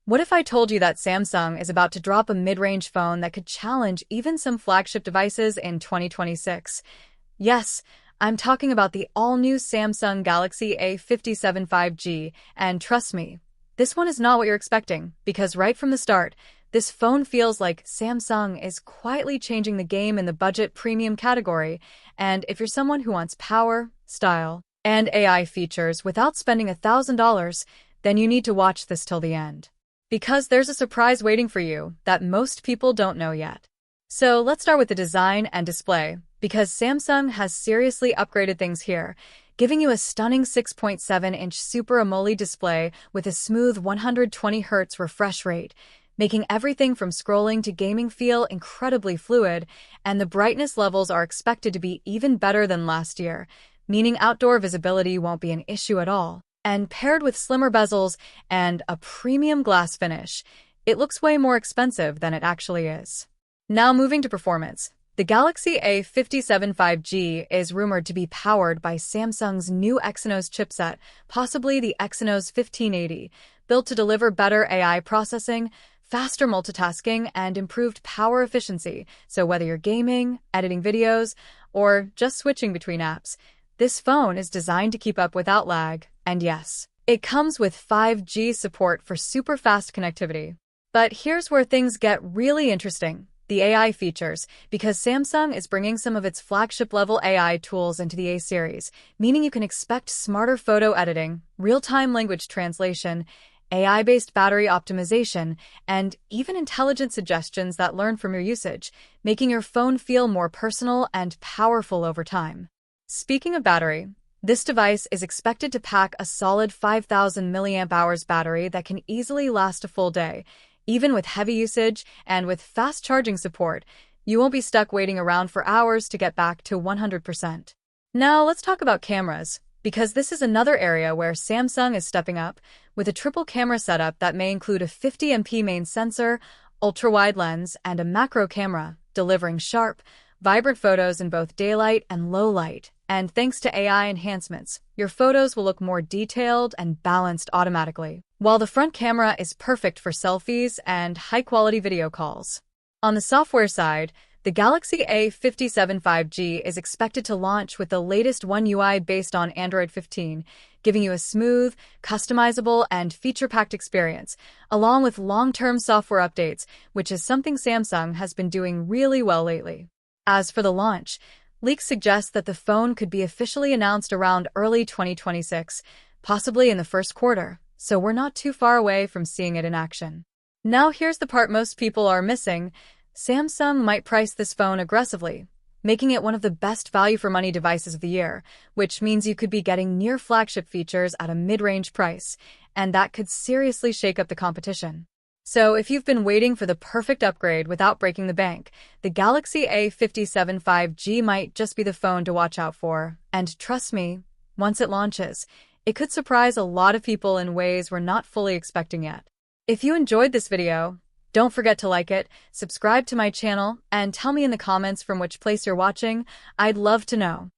What if I told you that Samsung is about to drop a mid-range phone that could challenge even some flagship devices in 2026? Yes, I'm talking about the all-new Samsung Galaxy A57 5G, and trust me, this one is not what you're expecting, because right from the start, this phone feels like Samsung is quietly changing the game in the budget premium category, and if you're someone who wants power, style, and AI features without spending $1,000, then you need to watch this till the end. Because there's a surprise waiting for you that most people don't know yet. So let's start with the design and display, because Samsung has seriously upgraded things here, giving you a stunning 6.7-inch Super AMOLED display with a smooth 120Hz refresh rate, making everything from scrolling to gaming feel incredibly fluid, and the brightness levels are expected to be even better than last year, meaning outdoor visibility won't be an issue at all. And paired with slimmer bezels and a premium glass finish, it looks way more expensive than it actually is. Now moving to performance. The Galaxy A57 5G is rumored to be powered by Samsung's new Exynos chipset, possibly the Exynos 1580, built to deliver better AI processing, faster multitasking, and improved power efficiency. So whether you're gaming, editing videos, or just switching between apps, this phone is designed to keep up without lag. And yes, it comes with 5G support for super fast connectivity. But here's where things get really interesting. The AI features, because Samsung is bringing some of its flagship-level AI tools into the A series, meaning you can expect smarter photo editing, real-time language translation, AI-based battery optimization, and even intelligent suggestions that learn from your usage, making your phone feel more personal and powerful over time. Speaking of battery, this device is expected to pack a solid 5,000 mAh battery that can easily last a full day. Even with heavy usage and with fast charging support, you won't be stuck waiting around for hours to get back to 100%. Now let's talk about cameras, because this is another area where Samsung is stepping up with a triple camera setup that may include a 50MP main sensor, ultra-wide lens, and a macro camera, delivering sharp, vibrant photos in both daylight and low light. And thanks to AI enhancements, your photos will look more detailed and balanced automatically, while the front camera is perfect for selfies and high-quality video calls. On the software side, the Galaxy A57 5G is expected to launch with the latest One UI based on Android 15, giving you a smooth, customizable, and feature-packed experience, along with long-term software updates, which is something Samsung has been doing really well lately. As for the launch, leaks suggest that the phone could be officially announced around early 2026, possibly in the first quarter, so we're not too far away from seeing it in action. Now here's the part most people are missing. Samsung might price this phone aggressively, making it one of the best value-for-money devices of the year, which means you could be getting near flagship features at a mid-range price, and that could seriously shake up the competition. So if you've been waiting for the perfect upgrade without breaking the bank, the Galaxy A57 5G might just be the phone to watch out for. And trust me, once it launches, it could surprise a lot of people in ways we're not fully expecting yet. If you enjoyed this video, don't forget to like it, subscribe to my channel, and tell me in the comments from which place you're watching. I'd love to know.